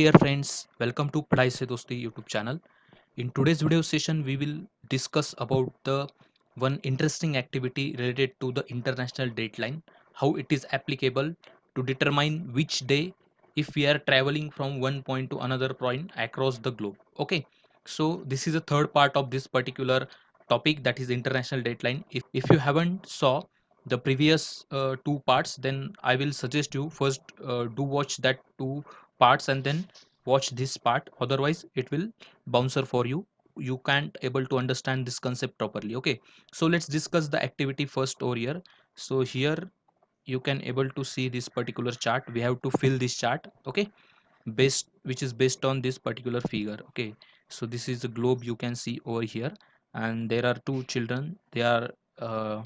dear friends, welcome to Padhai Se Dosti YouTube channel. In today's video session, we will discuss about the one interesting activity related to the international deadline, how it is applicable to determine which day if we are traveling from one point to another point across the globe. Okay, so this is the third part of this particular topic, that is international deadline. If you haven't saw the previous two parts, then I will suggest you first do watch that two parts and then watch this part. Otherwise, it will bouncer for you. You can't able to understand this concept properly. Okay, so let's discuss the activity first over here. So here you can able to see this particular chart. We have to fill this chart. Okay, based which is based on this particular figure. Okay, so this is the globe you can see over here, and there are two children. Uh,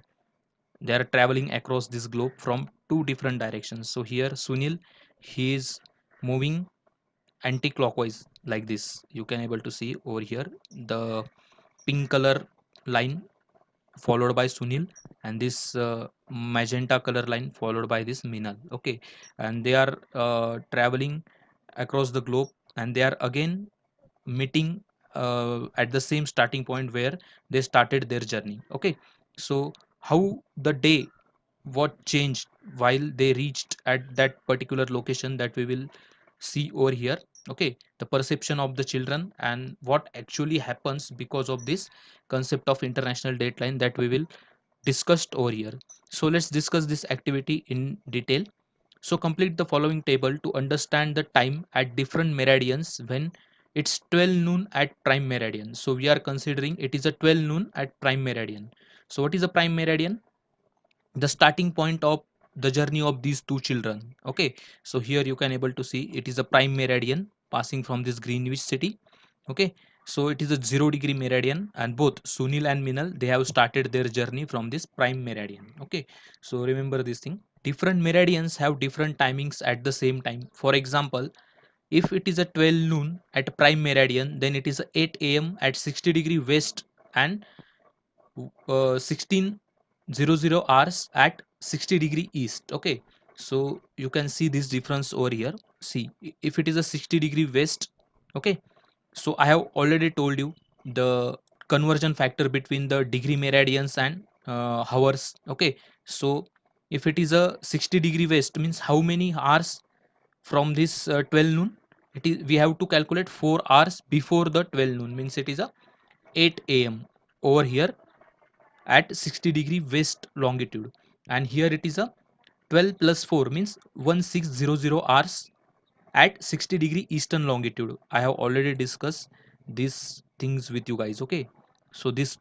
they are traveling across this globe from two different directions. So here Sunil, he is moving anti-clockwise like this. You can able to see over here the pink color line followed by Sunil, and this magenta color line followed by this Minal. Okay, and they are traveling across the globe, and they are again meeting at the same starting point where they started their journey. Okay, so how the day, what changed while they reached at that particular location, that we will see over here. Okay, the perception of the children and what actually happens because of this concept of international deadline, that we will discussed over here. So let's discuss this activity in detail. So complete the following table to understand the time at different meridians when it's 12 noon at prime meridian. So we are considering it is a 12 noon at prime meridian. So what is a prime meridian? The starting point of the journey of these two children. Okay, so here you can able to see it is a prime meridian passing from this Greenwich city. Okay, so it is a 0 degree meridian, and both Sunil and Minal, they have started their journey from this prime meridian. Okay, so remember this thing. Different meridians have different timings at the same time. For example, if it is a 12 noon at prime meridian, then it is a 8 a.m. at 60° west, and 1600 hours at 60° east. Okay, so you can see this difference over here. See, if it is a 60° west. Okay, so I have already told you the conversion factor between the degree meridians and hours. Okay, so if it is a 60° west, means how many hours from this 12 noon? It is, we have to calculate 4 hours before the 12 noon, means it is a 8 a.m. over here at 60° west longitude, and here it is a 12 plus 4 means 1600 hours at 60° eastern longitude. I have already discussed these things with you guys. Okay, so this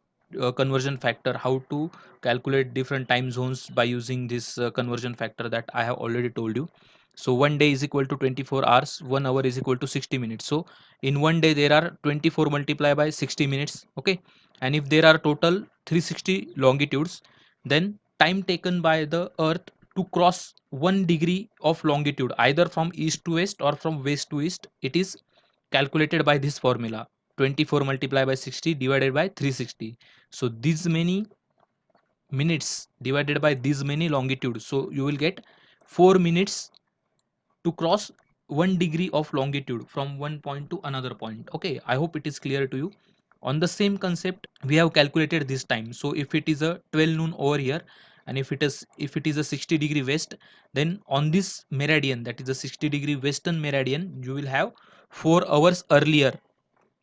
conversion factor, how to calculate different time zones by using this conversion factor, that I have already told you. So one day is equal to 24 hours, 1 hour is equal to 60 minutes. So in one day there are 24 multiplied by 60 minutes. Okay, and if there are total 360 longitudes, then time taken by the earth to cross 1 degree of longitude either from east to west or from west to east, it is calculated by this formula: 24 multiplied by 60 divided by 360. So these many minutes divided by these many longitude, so you will get 4 minutes to cross 1 degree of longitude from one point to another point. Okay, I hope it is clear to you. On the same concept, we have calculated this time. So if it is a 12 noon over here, and if it is a 60° west, then on this meridian, that is a 60° western meridian, you will have 4 hours earlier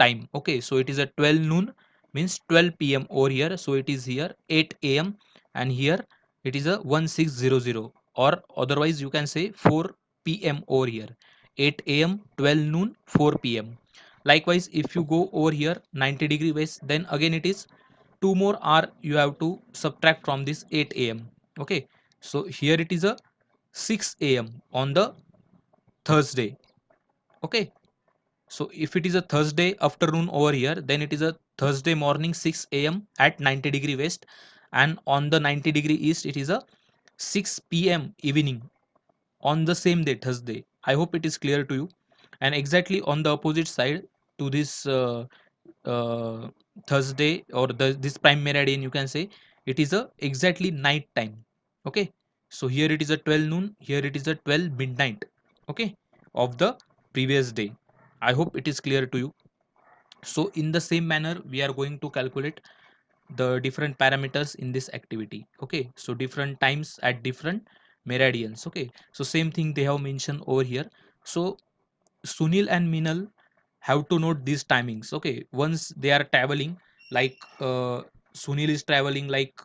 time. Okay, so it is a 12 noon means 12 p.m. over here, so it is here 8 a.m. and here it is a 1600, or otherwise you can say 4 p.m. over here. 8 a.m., 12 noon, 4 p.m. Likewise, if you go over here 90° west, then again it is 2 more hour you have to subtract from this 8 a.m. Okay, so here it is a 6 a.m. on the Thursday. Okay, so if it is a Thursday afternoon over here, then it is a Thursday morning 6 a.m. at 90° west, and on the 90° east it is a 6 p.m. evening on the same day, Thursday. I hope it is clear to you. And exactly on the opposite side to this uh, Thursday, or this prime meridian, you can say it is a exactly night time. Okay, so here it is a 12 noon, here it is a 12 midnight. Okay, of the previous day. I hope it is clear to you. So in the same manner, we are going to calculate the different parameters in this activity. Okay, so different times at different meridians. Okay, so same thing they have mentioned over here. So Sunil and Minal have to note these timings. Okay, once they are traveling, like Sunil is traveling like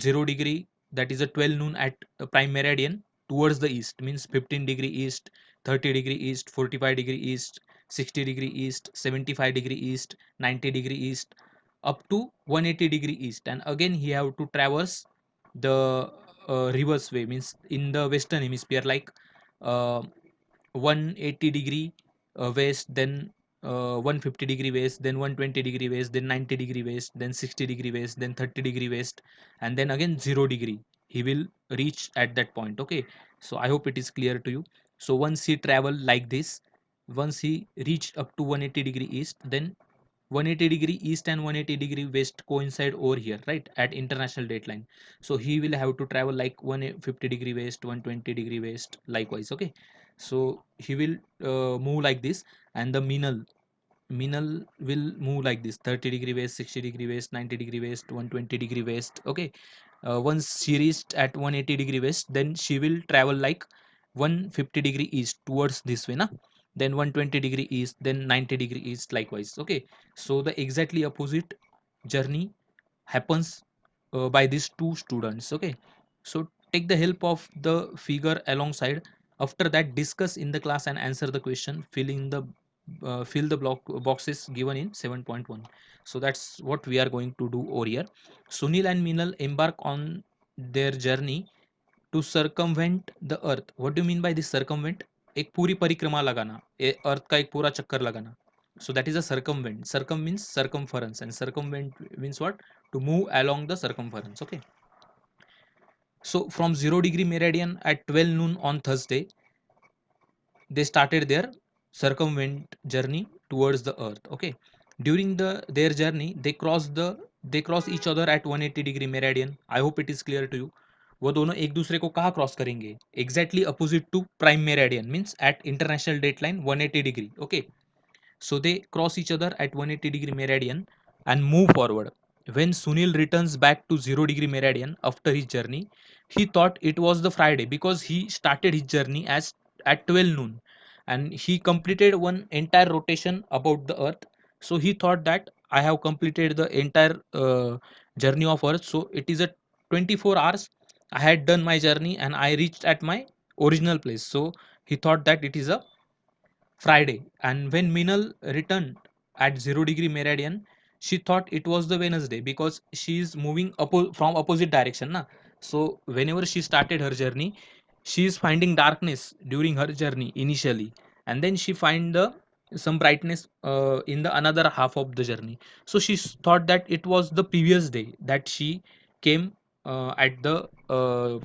0 degree, that is a 12 noon at prime meridian towards the east, means 15-degree east, 30-degree east, 45-degree east, 60-degree east, 75-degree east, 90-degree east, up to 180-degree east, and again he have to traverse the reverse way, means in the western hemisphere, like uh, 180-degree west, then 150-degree west, then 120-degree west, then 90-degree west, then 60-degree west, then 30-degree west, and then again 0 degree. He will reach at that point. Okay, so I hope it is clear to you. So once he travel like this, once he reach up to 180-degree east, then 180-degree east and 180-degree west coincide over here, right, at international date line. So he will have to travel like 150-degree west, 120-degree west, likewise. Okay, so he will move like this, and the Minal will move like this: 30-degree west, 60-degree west, 90-degree west, 120-degree west. Okay, once she reached at 180-degree west, then she will travel like 150-degree east towards this way, na? Then 120-degree east, then 90-degree east, likewise. Okay, so the exactly opposite journey happens by these two students. Okay, so take the help of the figure alongside. After that, discuss in the class and answer the question, fill the block boxes given in 7.1. So that's what we are going to do over here. Sunil and Minal embark on their journey to circumvent the earth. What do you mean by this circumvent? एक पूरी परिक्रमा लगाना, अर्थ का एक पूरा चक्कर लगाना. So that is a circumvent. Circum means circumference, and circumvent means what? To move along the circumference. Okay, so from 0 degree meridian at 12 noon on Thursday, they started their circumvent journey towards the earth. Okay, during their journey, they cross each other at 180-degree meridian. I hope it is clear to you. वो दोनों एक दूसरे को कहाँ cross करेंगे? Exactly opposite to prime meridian, means at international date line 180 degree. Okay, so they cross each other at 180-degree meridian and move forward. When Sunil returns back to 0-degree meridian after his journey, he thought it was the Friday because he started his journey as at 12 noon, and he completed one entire rotation about the earth. So he thought that I have completed the entire journey of earth. So it is a 24 hours. I had done my journey and I reached at my original place. So he thought that it is a Friday. And when Minal returned at 0-degree meridian, she thought it was the Wednesday because she is moving from opposite direction. Na? So whenever she started her journey, she is finding darkness during her journey initially, and then she find the some brightness in the another half of the journey. So she thought that it was the previous day that she came at the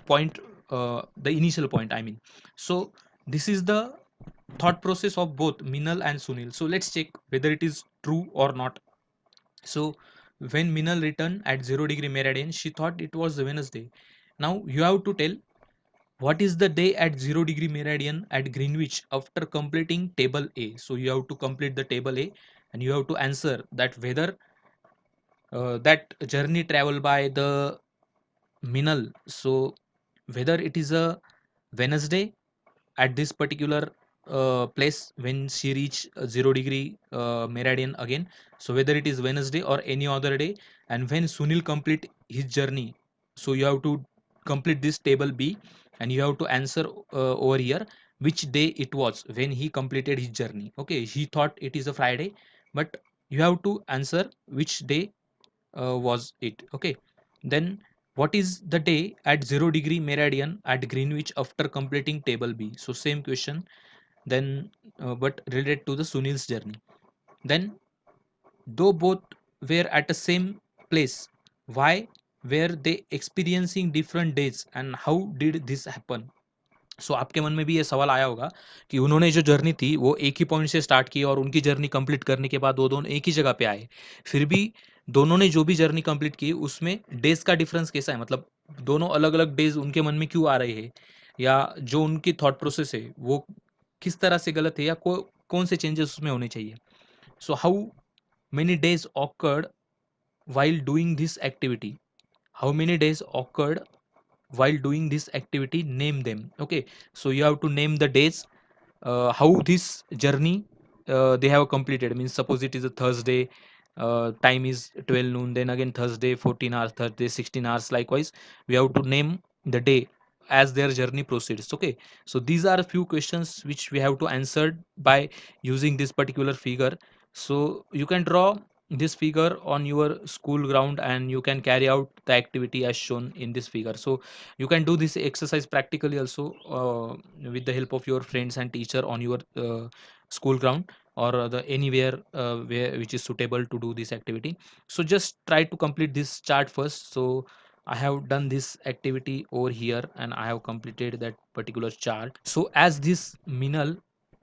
point, the initial point. I mean, so this is the thought process of both Minal and Sunil. So let's check whether it is true or not. So when Minal returned at 0-degree meridian, she thought it was the Wednesday. Now you have to tell what is the day at 0-degree meridian at Greenwich after completing table A. So you have to complete the table A, and you have to answer that whether that journey travel by the Minal. So whether it is a Wednesday at this particular place when she reach 0-degree meridian again. So whether it is Wednesday or any other day, and when Sunil complete his journey, so you have to complete this table B, and you have to answer over here which day it was when he completed his journey. Okay, he thought it is a Friday, but you have to answer which day was it. Okay, then what is the day at 0-degree meridian at Greenwich after completing table B? So same question, then but related to the Sunil's journey. Then though both were at the same place, why were they experiencing different days and how did this happen? सो आपके मन में भी ये सवाल आया होगा कि उन्होंने जो जर्नी थी वो एक ही पॉइंट से स्टार्ट की और उनकी जर्नी कंप्लीट करने के बाद वो दोनों एक ही जगह पे आए, फिर भी दोनों ने जो भी जर्नी कंप्लीट की उसमें डेज का डिफरेंस कैसा है, मतलब दोनों अलग अलग डेज उनके मन में क्यों आ रहे हैं, या जो उनकी थॉट प्रोसेस है वो किस तरह से गलत है, या कौन से चेंजेस उसमें होने चाहिए. So how many days awkward while doing this activity, how many days occurred while doing this activity, name them. Okay, so you have to name the days, how this journey they have completed. Means suppose it is a Thursday, time is 12 noon, then again Thursday 14 hours, Thursday 16 hours, likewise we have to name the day as their journey proceeds. Okay, so these are a few questions which we have to answer by using this particular figure. So you can draw this figure on your school ground and you can carry out the activity as shown in this figure. So you can do this exercise practically also with the help of your friends and teacher on your school ground, or the anywhere where which is suitable to do this activity. So just try to complete this chart first. So I have done this activity over here and I have completed that particular chart. So as this Minal,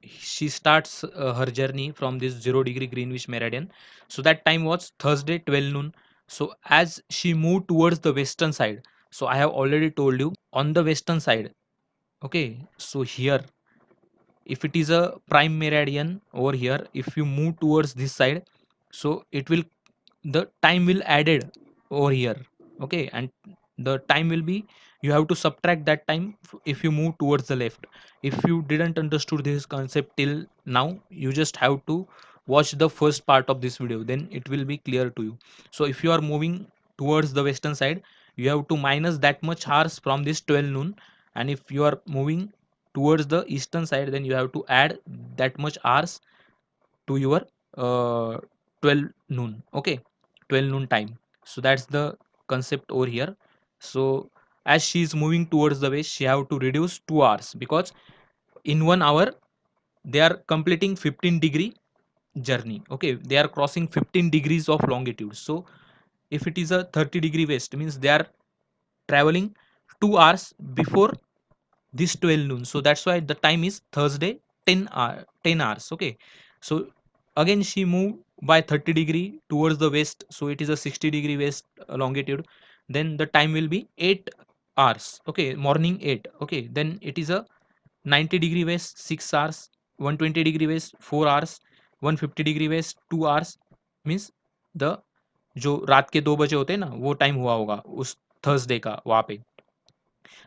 she starts her journey from this 0 degree Greenwich meridian. So that time was Thursday 12 noon. So as she moved towards the western side, so I have already told you on the western side. Okay, so here if it is a prime meridian over here, if you move towards this side, so it will, the time will added over here. Okay, and the time will be, you have to subtract that time if you move towards the left. If you didn't understood this concept till now, you just have to watch the first part of this video, then it will be clear to you. So if you are moving towards the western side, you have to minus that much hours from this 12 noon, and if you are moving towards the eastern side, then you have to add that much hours to your 12 noon. Okay, 12 noon time. So that's the concept over here. So as she is moving towards the west, she have to reduce 2 hours, because in 1 hour they are completing 15-degree journey. Okay, they are crossing 15 degrees of longitude. So if it is a 30-degree west, means they are traveling 2 hours before this 12 noon. So that's why the time is Thursday 10 hours. Okay, so again she moved by 30-degree towards the west, so it is a 60-degree west longitude. Then the time will be 8 hours. Okay, morning 8. Okay, then it is a 90-degree west 6 hours, 120-degree west 4 hours, 150-degree west 2 hours. Means the जो रात के 2 बजे होते हैं ना, वो time हुआ होगा उस थर्सडे का वहाँ पे.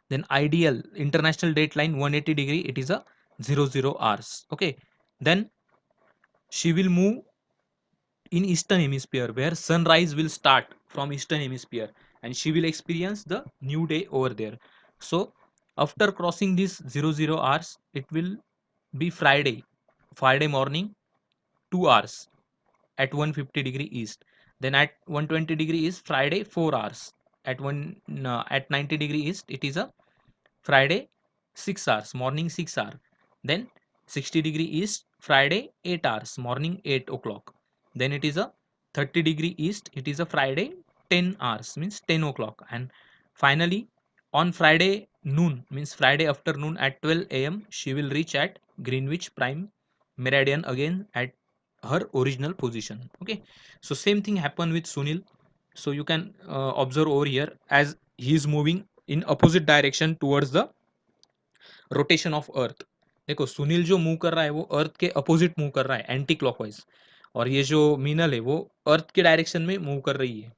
Then ideal international dateline 180-degree, it is a 00 hours. Okay, then she will move in eastern hemisphere, where sunrise will start from eastern hemisphere, and she will experience the new day over there. So after crossing this 00 hours, it will be Friday morning 2 hours at 150-degree east. Then at 120-degree is Friday 4 hours. At 90-degree east, it is a Friday 6 hours, morning 6 hour. Then 60-degree east, Friday 8 hours, morning 8 o'clock. Then it is a 30-degree east, it is a Friday 10 hours, means 10 o'clock. And finally, on Friday noon, means Friday afternoon at 12 a.m., she will reach at Greenwich Prime Meridian again at her original position. Okay, so same thing happened with Sunil. So you can observe over here, as he is moving in opposite direction towards the rotation of earth. देखो सुनील जो move कर रहा है वो अर्थ के opposite move कर रहा है, एंटी क्लॉकवाइज. और ये जो मीनल है वो अर्थ के डायरेक्शन में मूव कर रही है.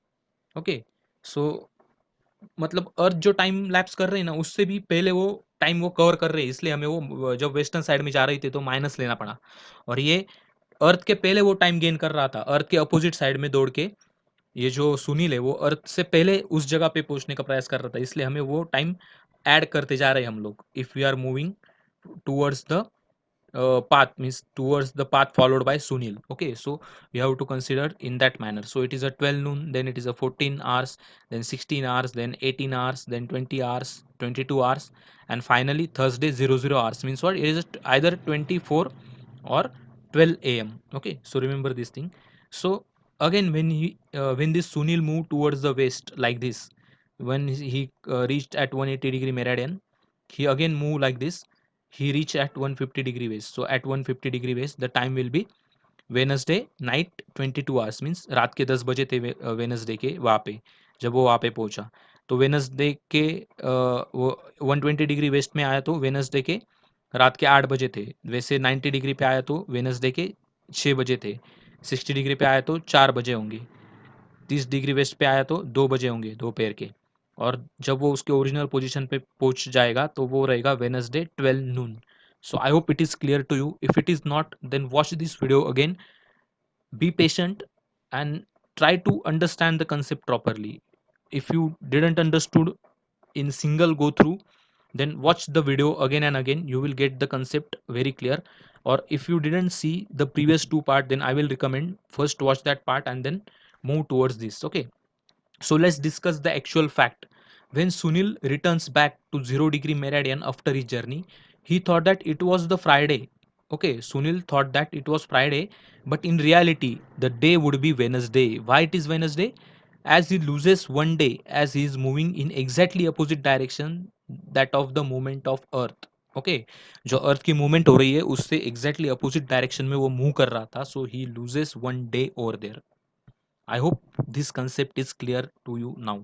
ओके, सो मतलब अर्थ जो टाइम लैप्स कर रहे हैं ना, उससे भी पहले वो टाइम वो कवर कर रहे हैं, इसलिए हमें वो जब वेस्टर्न साइड में जा रही थी तो माइनस लेना पड़ा. और ये अर्थ के पहले वो टाइम गेन कर रहा था, अर्थ के अपोजिट साइड में दौड़ के. ये जो सुनील है वो अर्थ से पहले उस जगह पे पहुंचने का प्रयास कर रहा था, इसलिए हमें वो टाइम ऐड करते जा रहे हैं हम लोग. If we are moving towards the path, means towards the path followed by Sunil. Okay, so you have to consider in that manner. So it is a 12 noon, then it is a 14 hours, then 16 hours, then 18 hours, then 20 hours, 22 hours, and finally Thursday 00 hours. Means what? It is either 24 or 12 a.m. Okay, so remember this thing. So again, when this Sunil moved towards the west like this, when he reached at 180-degree meridian, he again moved like this. He reached at 150-degree west. So at 150-degree west, the time will be Wednesday night 22 hours. Means रात के 10 बजे थे Wednesday के वहाँ पे, जब वो वहाँ पे पहुँचा. तो वेनसडे के वो 120 डिग्री वेस्ट में आया, तो वेनसडे के रात के 8 बजे थे। वैसे 90 डिग्री पे आया तो वेडनेसडे के 6 बजे थे। 60 डिग्री पे आया तो 4 बजे होंगे। 30 डिग्री वेस्ट पे आया तो 2 बजे होंगे दोपहर के। और जब वो उसके ओरिजिनल पोजीशन पे पहुंच जाएगा तो वो रहेगा Wednesday 12 noon. So I hope it is clear to you. If it is not, then watch this video again, be patient and try to understand the concept properly. If you didn't understood in single go through, then watch the video again and again, you will get the concept very clear. Or if you didn't see the previous two part, then I will recommend first watch that part and then move towards this. Okay, so let's discuss the actual fact. When Sunil returns back to 0 degree meridian after his journey, he thought that it was the Friday. Okay, Sunil thought that it was Friday, but in reality, the day would be Wednesday. Why it is Wednesday? As he loses one day, as he is moving in exactly opposite direction that of the movement of Earth. Okay जो अर्थ की movement हो रही है उससे exactly opposite direction में वो move कर रहा था so he loses one day over there. I hope this concept is clear to you now.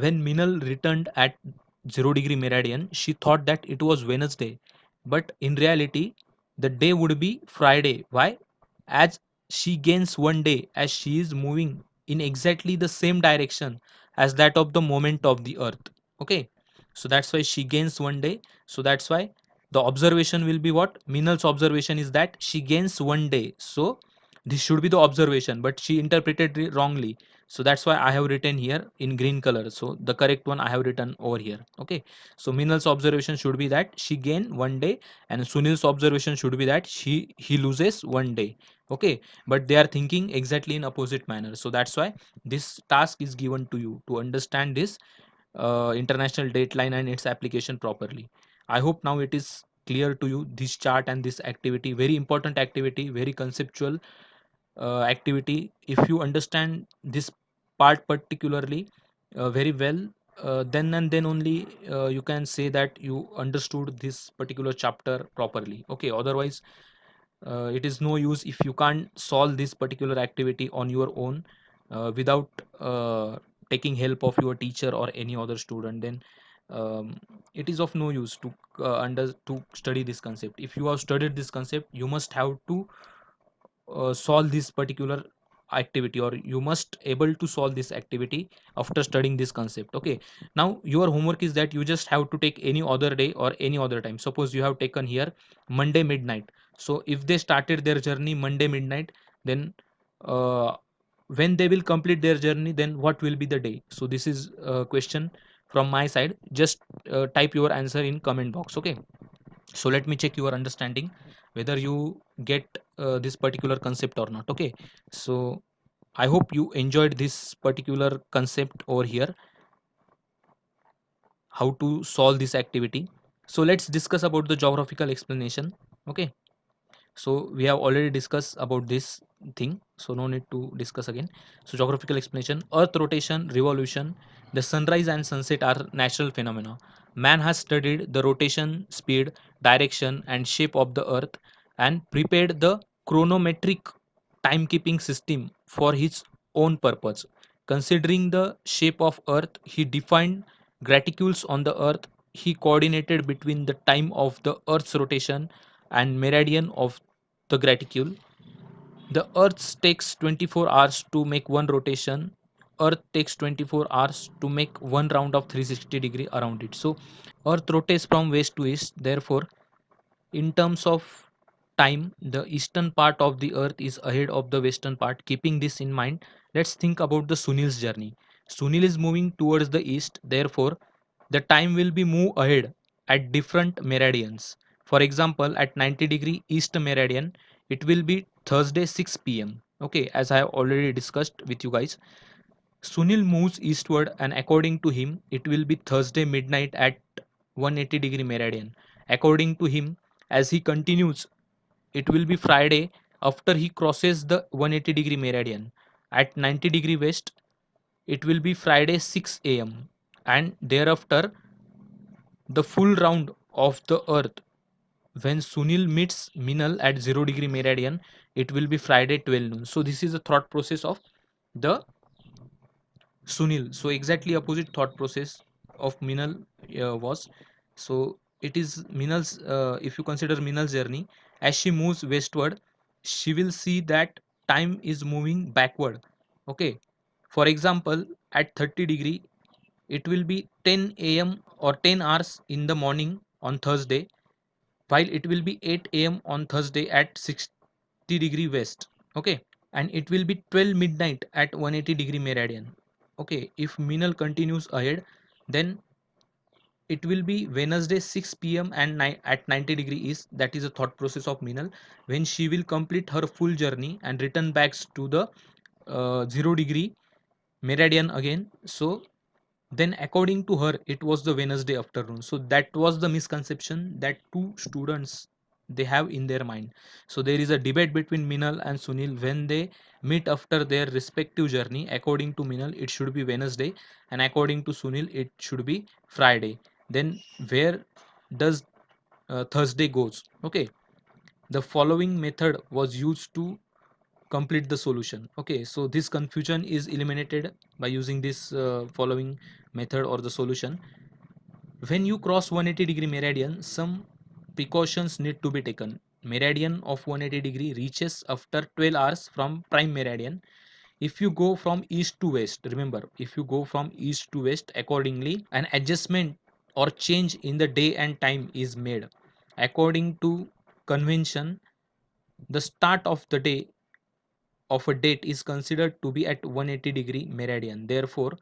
When Minal returned at 0 degree meridian, she thought that it was Wednesday, but in reality, the day would be Friday. Why? As she gains one day as she is moving in exactly the same direction as that of the moment of the earth. Okay, so that's why she gains one day. So that's why the observation will be what? Minal's observation is that she gains one day. So this should be the observation, but she interpreted it wrongly. So that's why I have written here in green color. So the correct one I have written over here. Okay, so Minal's observation should be that she gain one day, and Sunil's observation should be that he loses one day. Okay, but they are thinking exactly in opposite manner. So that's why this task is given to you to understand this international date line and its application properly. I hope now it is clear to you, this chart and this activity, very important activity, very conceptual activity. If you understand this part particularly very well, then and then only you can say that you understood this particular chapter properly. Okay, otherwise it is no use if you can't solve this particular activity on your own without taking help of your teacher or any other student. Then it is of no use to to study this concept. If you have studied this concept, you must have to solve this particular activity, or you must able to solve this activity after studying this concept. Okay, now your homework is that you just have to take any other day or any other time. Suppose you have taken here Monday midnight. So if they started their journey Monday midnight, then uh, when they will complete their journey, then what will be the day? So this is a question from my side. Just type your answer in comment box. Okay, so let me check your understanding whether you get this particular concept or not. Okay, so I hope you enjoyed this particular concept over here, how to solve this activity. So let's discuss about the geographical explanation. Okay, so we have already discussed about this thing, so no need to discuss again. So geographical explanation: earth rotation, revolution. The sunrise and sunset are natural phenomena. Man has studied the rotation, speed, direction and shape of the earth and prepared the chronometric timekeeping system for his own purpose. Considering the shape of earth, he defined graticules on the earth. He coordinated between the time of the earth's rotation and meridian of the graticule. The earth takes 24 hours to make one rotation. Earth takes 24 hours to make one round of 360-degree around it. So earth rotates from west to east. Therefore, in terms of time, the eastern part of the earth is ahead of the western part. Keeping this in mind, let's think about the Sunil's journey. Sunil is moving towards the east, therefore the time will be move ahead at different meridians. For example, at 90-degree east meridian, it will be Thursday 6 p.m. Okay, as I have already discussed with you guys. Sunil moves eastward, and according to him, it will be Thursday midnight at 180-degree meridian. According to him, as he continues, it will be Friday after he crosses the 180-degree meridian. At 90-degree west, it will be Friday 6 a.m. And thereafter, the full round of the earth. When Sunil meets Minal at 0 degree meridian, it will be Friday 12 noon. So this is the thought process of the Sunil. So exactly opposite thought process of Minal was. So it is Minal's, if you consider Minal's journey, as she moves westward, she will see that time is moving backward. Okay, for example, at 30 degree, it will be 10 a.m. or 10 hours in the morning on Thursday, while it will be 8 a.m. on Thursday at 60 degree west. Okay, and it will be 12 midnight at 180 degree meridian. Okay, if Minal continues ahead, then it will be Wednesday 6 p.m. and at 90 degree east. That is the thought process of Minal, when she will complete her full journey and return back to the 0 degree meridian again. So then according to her, it was the Wednesday afternoon. So that was the misconception that two students they have in their mind. So there is a debate between Minal and Sunil when they meet after their respective journey. According to Minal, it should be Wednesday, and according to Sunil, it should be Friday. Then where does Thursday goes? Okay, the following method was used to complete the solution. Okay, so this confusion is eliminated by using this following method or the solution. When you cross 180 degree meridian, some precautions need to be taken. Meridian of 180 degree reaches after 12 hours from prime meridian. If you go from east to west, remember, if you go from east to west, accordingly an adjustment or change in the day and time is made. According to convention, the start of the day of a date is considered to be at 180 degree meridian. Therefore,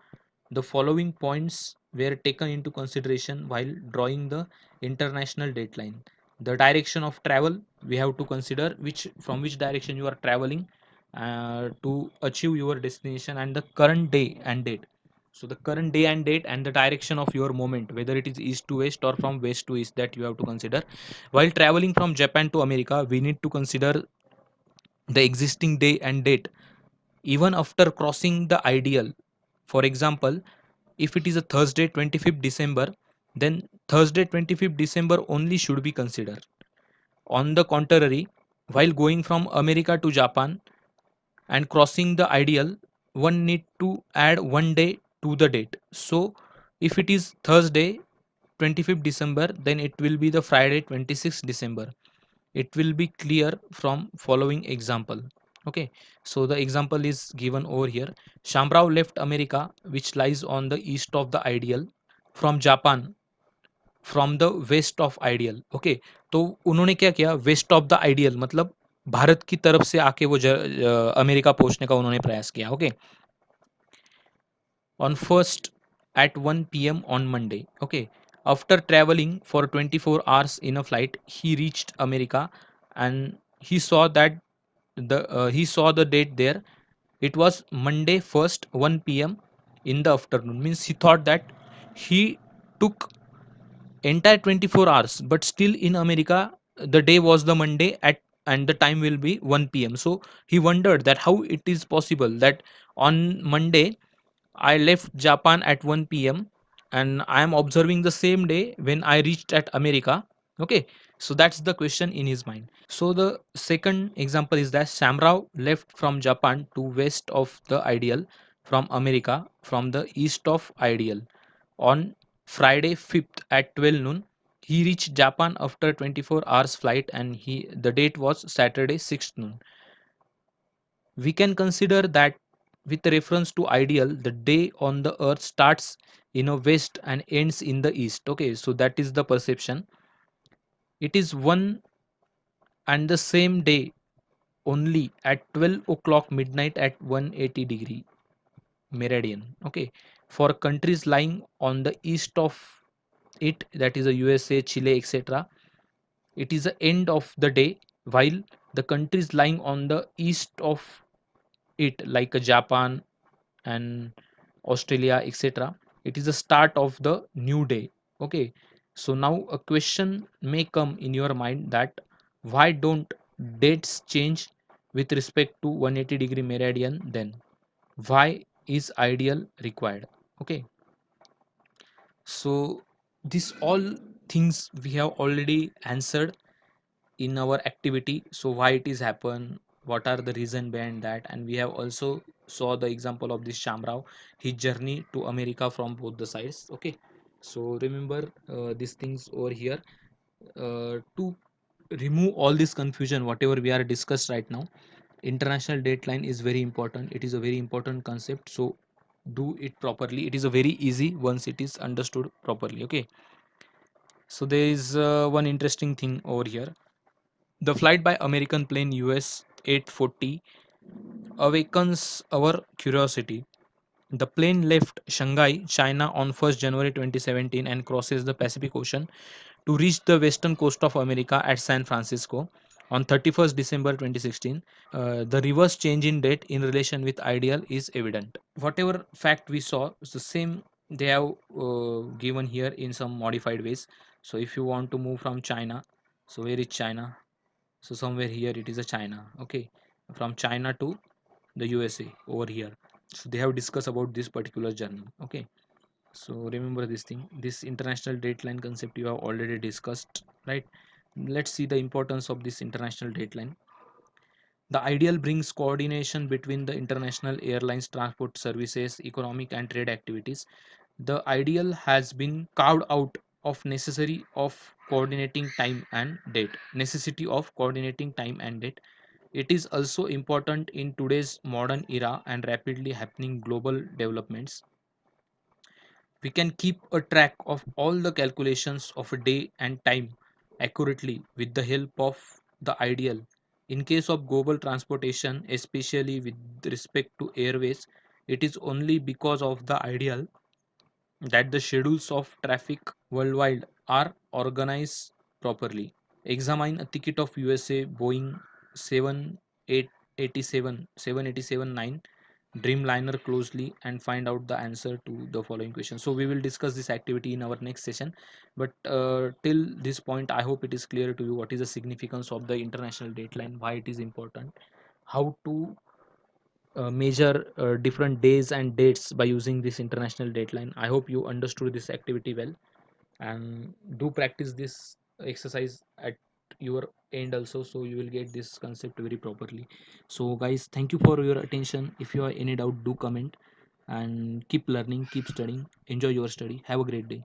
the following points were taken into consideration while drawing the international dateline. The direction of travel, we have to consider which from which direction you are traveling to achieve your destination, and the current day and date. So the current day and date and the direction of your movement, whether it is east to west or from west to east, that you have to consider. While traveling from Japan to America, we need to consider the existing day and date even after crossing the ideal. For example, if it is a Thursday 25th December, then Thursday 25th December only should be considered. On the contrary, while going from America to Japan and crossing the ideal, one need to add one day to the date. So if it is Thursday 25th December, then it will be the Friday 26th December. It will be clear from following example. Okay, so the example is given over here. Shamrao left America, which lies on the east of the ideal, from Japan from the west of ideal. Okay, तो उन्होंने क्या किया, waste of the ideal मतलब भारत की तरफ से आके वो अमेरिका पहुंचने का उन्होंने प्रयास किया. Okay, on first at 1 p.m. on Monday. Okay, after traveling for 24 hours in a flight, he reached America, and he saw that he saw the date there. It was Monday first 1 p.m. in the afternoon. Means he thought that he took entire 24 hours, but still in America the day was the Monday at, and the time will be 1 p.m. So he wondered that how it is possible that on Monday I left Japan at 1 p.m. and I am observing the same day when I reached at America. Okay, so that's the question in his mind. So the second example is that Samrao left from Japan to west of the ideal, from America from the east of ideal. On Friday 5th at 12 noon, he reached Japan after 24 hours flight, and the date was Saturday 6th noon. We can consider that with reference to ideal, the day on the earth starts in a west and ends in the east. Okay, so that is the perception. It is one and the same day only at 12 o'clock midnight at 180 degree meridian. Okay, for countries lying on the east of it, that is a USA, Chile, etc., it is the end of the day, while the countries lying on the east of it, like Japan and Australia, etc., it is the start of the new day. Okay, so now a question may come in your mind that why don't dates change with respect to 180 degree meridian then? Why is ideal required? Okay, so this all things we have already answered in our activity. So why it is happen, what are the reason behind that, and we have also saw the example of this Shamrao, his journey to America from both the sides. Okay, So remember these things over here to remove all this confusion whatever we are discussed right now. International dateline is very important, it is a very important concept, so do it properly. It is a very easy once it is understood properly. Okay, so there is one interesting thing over here. The flight by American plane US 840 awakens our curiosity. The plane left Shanghai, China on 1st January 2017 and crosses the Pacific Ocean to reach the western coast of America at San Francisco on 31st December 2016. The reverse change in date in relation with ideal is evident. Whatever fact we saw is the same they have given here in some modified ways. So if you want to move from China, so where is China? So somewhere here it is a China. Okay, from China to the USA over here. So they have discussed about this particular journey. Okay, so remember this thing, this international dateline concept you have already discussed, right? Let's see the importance of this international dateline. The ideal brings coordination between the international airlines transport services, economic and trade activities. The ideal has been carved out of necessity of coordinating time and date. It is also important in today's modern era and rapidly happening global developments. We can keep a track of all the calculations of a day and time accurately with the help of the ideal. In case of global transportation, especially with respect to airways, it is only because of the ideal that the schedules of traffic worldwide are organized properly. Examine a ticket of USA Boeing 787-9 Dreamliner closely and find out the answer to the following question. So we will discuss this activity in our next session. But till this point, I hope it is clear to you what is the significance of the international dateline, why it is important, how to measure different days and dates by using this international dateline. I hope you understood this activity well, and do practice this exercise at your end also, so you will get this concept very properly. So guys, thank you for your attention. If you have any doubt, do comment, and keep learning, keep studying, enjoy your study, have a great day.